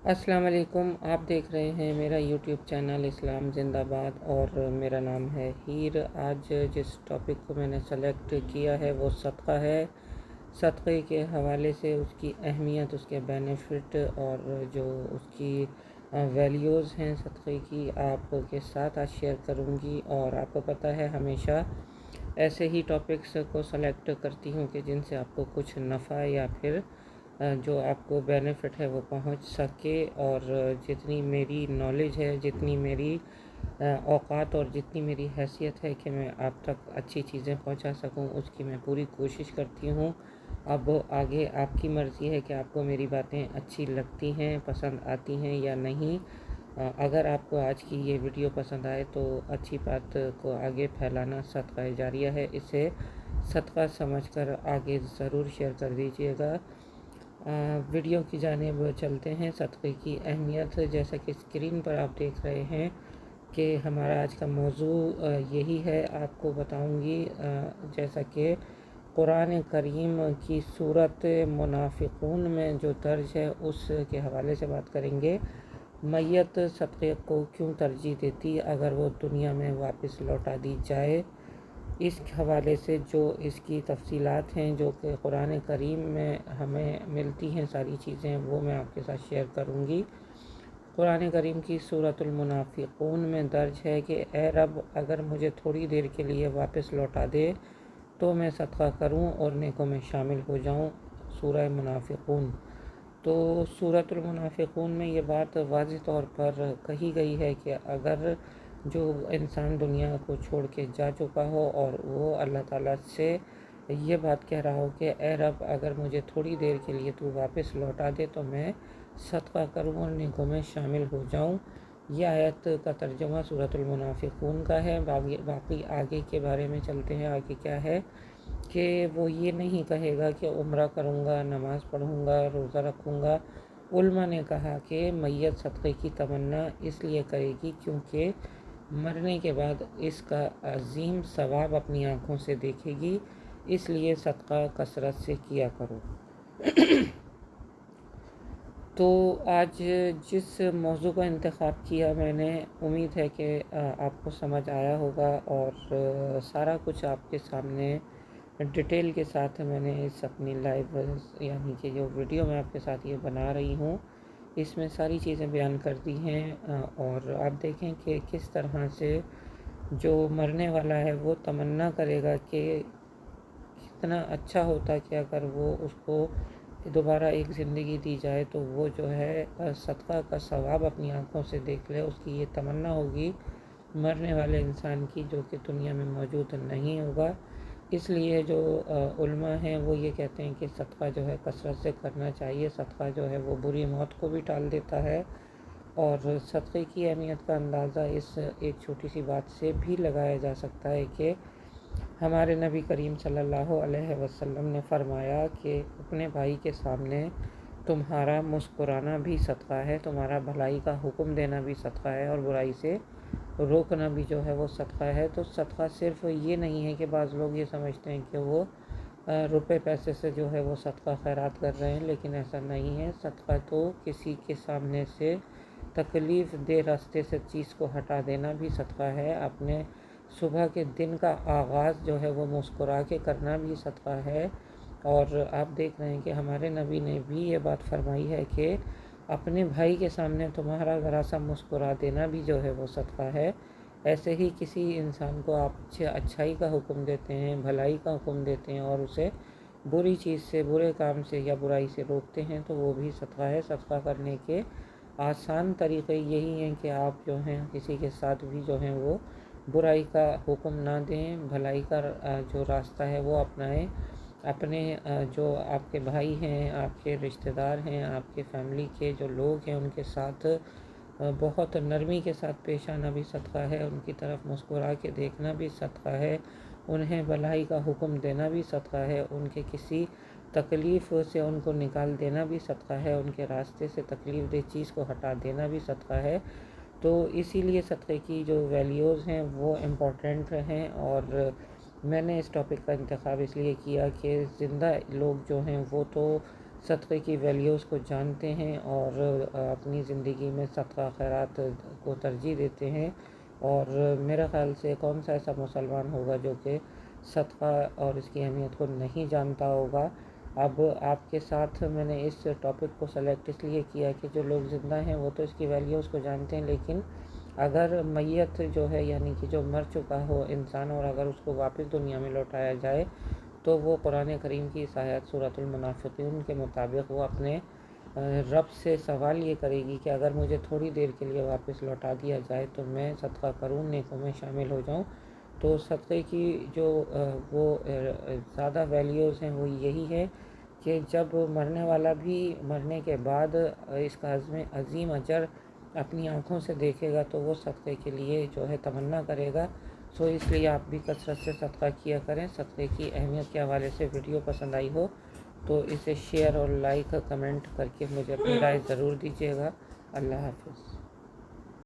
السلام علیکم، آپ دیکھ رہے ہیں میرا یوٹیوب چینل اسلام زندہ باد اور میرا نام ہے ہیر۔ آج جس ٹاپک کو میں نے سلیکٹ کیا ہے وہ صدقہ ہے۔ صدقے کے حوالے سے اس کی اہمیت، اس کے بینیفٹ اور جو اس کی ویلیوز ہیں صدقے کی آپ کے ساتھ آج شیئر کروں گی۔ اور آپ کو پتہ ہے ہمیشہ ایسے ہی ٹاپکس کو سلیکٹ کرتی ہوں کہ جن سے آپ کو کچھ نفع یا پھر جو آپ کو بینیفٹ ہے وہ پہنچ سکے، اور جتنی میری نالج ہے، جتنی میری اوقات اور جتنی میری حیثیت ہے کہ میں آپ تک اچھی چیزیں پہنچا سکوں، اس کی میں پوری کوشش کرتی ہوں۔ اب آگے آپ کی مرضی ہے کہ آپ کو میری باتیں اچھی لگتی ہیں، پسند آتی ہیں یا نہیں۔ اگر آپ کو آج کی یہ ویڈیو پسند آئے تو اچھی بات کو آگے پھیلانا صدقہ جاریہ ہے، اسے صدقہ سمجھ کر آگے ضرور شیئر کر دیجیے گا۔ ویڈیو کی جانب چلتے ہیں۔ صدقے کی اہمیت، جیسا کہ اسکرین پر آپ دیکھ رہے ہیں کہ ہمارا آج کا موضوع یہی ہے۔ آپ کو بتاؤں گی جیسا کہ قرآن کریم کی سورۃ منافقون میں جو درج ہے اس کے حوالے سے بات کریں گے۔ میت صدقے کو کیوں ترجیح دیتی اگر وہ دنیا میں واپس لوٹا دی جائے، اس حوالے سے جو اس کی تفصیلات ہیں جو کہ قرآن کریم میں ہمیں ملتی ہیں ساری چیزیں، وہ میں آپ کے ساتھ شیئر کروں گی۔ قرآن کریم کی سورۃ المنافقون میں درج ہے کہ اے رب، اگر مجھے تھوڑی دیر کے لیے واپس لوٹا دے تو میں صدقہ کروں اور نیکوں میں شامل ہو جاؤں۔ سورہ منافقون۔ تو سورۃ المنافقون میں یہ بات واضح طور پر کہی گئی ہے کہ اگر جو انسان دنیا کو چھوڑ کے جا چکا ہو اور وہ اللہ تعالیٰ سے یہ بات کہہ رہا ہو کہ اے رب، اگر مجھے تھوڑی دیر کے لیے تو واپس لوٹا دے تو میں صدقہ کروں اور نیکوں میں شامل ہو جاؤں۔ یہ آیت کا ترجمہ سورۃ المنافقون کا ہے۔ باقی آگے کے بارے میں چلتے ہیں۔ آگے کیا ہے کہ وہ یہ نہیں کہے گا کہ عمرہ کروں گا، نماز پڑھوں گا، روزہ رکھوں گا۔ علماء نے کہا کہ میت صدقے کی تمنا اس لیے کرے گی کیونکہ مرنے کے بعد اس کا عظیم ثواب اپنی آنکھوں سے دیکھے گی، اس لیے صدقہ کثرت سے کیا کرو۔ تو آج جس موضوع کا انتخاب کیا میں نے، امید ہے کہ آپ کو سمجھ آیا ہوگا اور سارا کچھ آپ کے سامنے ڈیٹیل کے ساتھ میں نے اس اپنی لائیو یعنی کہ جو ویڈیو میں آپ کے ساتھ یہ بنا رہی ہوں اس میں ساری چیزیں بیان کر دی ہیں۔ اور آپ دیکھیں کہ کس طرح سے جو مرنے والا ہے وہ تمنا کرے گا کہ کتنا اچھا ہوتا کہ اگر وہ اس کو دوبارہ ایک زندگی دی جائے تو وہ جو ہے صدقہ کا ثواب اپنی آنکھوں سے دیکھ لے۔ اس کی یہ تمنا ہوگی مرنے والے انسان کی، جو کہ دنیا میں موجود نہیں ہوگا۔ اس لیے جو علماء ہیں وہ یہ کہتے ہیں کہ صدقہ جو ہے کثرت سے کرنا چاہیے۔ صدقہ جو ہے وہ بری موت کو بھی ٹال دیتا ہے، اور صدقے کی اہمیت کا اندازہ اس ایک چھوٹی سی بات سے بھی لگایا جا سکتا ہے کہ ہمارے نبی کریم صلی اللہ علیہ وسلم نے فرمایا کہ اپنے بھائی کے سامنے تمہارا مسکرانا بھی صدقہ ہے، تمہارا بھلائی کا حکم دینا بھی صدقہ ہے، اور برائی سے روکنا بھی جو ہے وہ صدقہ ہے۔ تو صدقہ صرف یہ نہیں ہے کہ بعض لوگ یہ سمجھتے ہیں کہ وہ روپے پیسے سے جو ہے وہ صدقہ خیرات کر رہے ہیں، لیکن ایسا نہیں ہے۔ صدقہ تو کسی کے سامنے سے تکلیف دہ راستے سے چیز کو ہٹا دینا بھی صدقہ ہے۔ اپنے صبح کے دن کا آغاز جو ہے وہ مسکرا کے کرنا بھی صدقہ ہے۔ اور آپ دیکھ رہے ہیں کہ ہمارے نبی نے بھی یہ بات فرمائی ہے کہ اپنے بھائی کے سامنے تمہارا ذرا سا مسکرا دینا بھی جو ہے وہ صدقہ ہے۔ ایسے ہی کسی انسان کو آپ اچھائی کا حکم دیتے ہیں، بھلائی کا حکم دیتے ہیں اور اسے بری چیز سے، برے کام سے یا برائی سے روکتے ہیں تو وہ بھی صدقہ ہے۔ صدقہ کرنے کے آسان طریقے یہی ہیں کہ آپ جو ہیں کسی کے ساتھ بھی جو ہیں وہ برائی کا حکم نہ دیں، بھلائی کا جو راستہ ہے وہ اپنائیں۔ اپنے جو آپ کے بھائی ہیں، آپ کے رشتہ دار ہیں، آپ کے فیملی کے جو لوگ ہیں ان کے ساتھ بہت نرمی کے ساتھ پیش آنا بھی صدقہ ہے، ان کی طرف مسکرا کے دیکھنا بھی صدقہ ہے، انہیں بھلائی کا حکم دینا بھی صدقہ ہے، ان کے کسی تکلیف سے ان کو نکال دینا بھی صدقہ ہے، ان کے راستے سے تکلیف دہ چیز کو ہٹا دینا بھی صدقہ ہے۔ تو اسی لیے صدقے کی جو ویلیوز ہیں وہ امپورٹنٹ ہیں، اور میں نے اس ٹاپک کا انتخاب اس لیے کیا کہ زندہ لوگ جو ہیں وہ تو صدقے کی ویلیوز کو جانتے ہیں اور اپنی زندگی میں صدقہ خیرات کو ترجیح دیتے ہیں، اور میرا خیال سے کون سا ایسا مسلمان ہوگا جو کہ صدقہ اور اس کی اہمیت کو نہیں جانتا ہوگا۔ اب آپ کے ساتھ میں نے اس ٹاپک کو سلیکٹ اس لیے کیا کہ جو لوگ زندہ ہیں وہ تو اس کی ویلیوز کو جانتے ہیں، لیکن اگر میت جو ہے یعنی کہ جو مر چکا ہو انسان، اور اگر اس کو واپس دنیا میں لوٹایا جائے تو وہ قرآن کریم کی اس آیت سورۃ المنافقون کے مطابق وہ اپنے رب سے سوال یہ کرے گی کہ اگر مجھے تھوڑی دیر کے لیے واپس لوٹا دیا جائے تو میں صدقہ کروں، نیکوں میں شامل ہو جاؤں۔ تو صدقے کی جو وہ زیادہ ویلیوز ہیں وہ یہی ہے کہ جب مرنے والا بھی مرنے کے بعد اس کا عظیم اجر اپنی آنکھوں سے دیکھے گا تو وہ صدقے کے لیے جو ہے تمنا کرے گا۔ سو اس لیے آپ بھی کثرت سے صدقہ کیا کریں۔ صدقے کی اہمیت کے حوالے سے ویڈیو پسند آئی ہو تو اسے شیئر اور لائک کمنٹ کر کے مجھے اپنی رائے ضرور دیجیے گا۔ اللہ حافظ۔